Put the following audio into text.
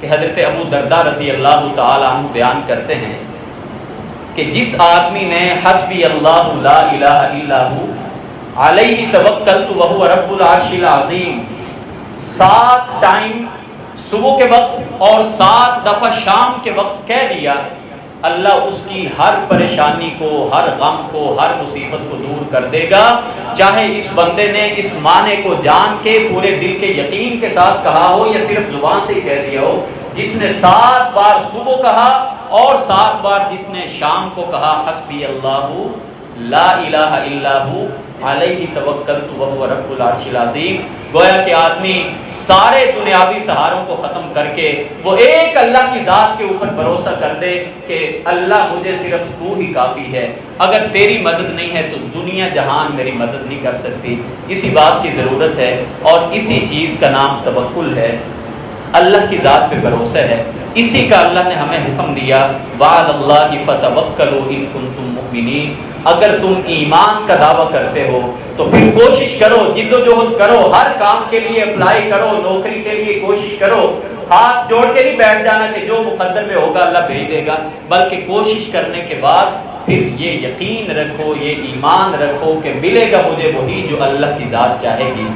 کہ حضرت ابو درداء رضی اللہ تعالی عنہ بیان کرتے ہیں کہ جس آدمی نے حسبی اللہ لا الہ الا ہو علیہ توکلت وہو رب العرش العظیم 7 ٹائم صبح کے وقت اور 7 دفعہ شام کے وقت کہہ دیا، اللہ اس کی ہر پریشانی کو، ہر غم کو، ہر مصیبت کو دور کر دے گا، چاہے اس بندے نے اس معنی کو جان کے پورے دل کے یقین کے ساتھ کہا ہو یا صرف زبان سے ہی کہہ دیا ہو۔ جس نے 7 بار صبح کہا اور 7 بار جس نے شام کو کہا حسبی اللہ لا الہ الا ہو علیہ توکلت وہو رب العرش العظیم، گویا کہ آدمی سارے دنیاوی سہاروں کو ختم کر کے وہ ایک اللہ کی ذات کے اوپر بھروسہ کر دے کہ اللہ مجھے صرف تو ہی کافی ہے، اگر تیری مدد نہیں ہے تو دنیا جہان میری مدد نہیں کر سکتی۔ اسی بات کی ضرورت ہے اور اسی چیز کا نام توکل ہے، اللہ کی ذات پہ بھروسہ ہے۔ اسی کا اللہ نے ہمیں حکم دیا وعلی اللہ فتوکلوا ان کنتم مؤمنین، اگر تم ایمان کا دعویٰ کرتے ہو تو پھر کوشش کرو، جد و جہد کرو، ہر کام کے لیے اپلائی کرو، نوکری کے لیے کوشش کرو، ہاتھ جوڑ کے نہیں بیٹھ جانا کہ جو مقدر میں ہوگا اللہ بھیج دے گا، بلکہ کوشش کرنے کے بعد پھر یہ یقین رکھو، یہ ایمان رکھو کہ ملے گا مجھے وہی جو اللہ کی ذات چاہے گی۔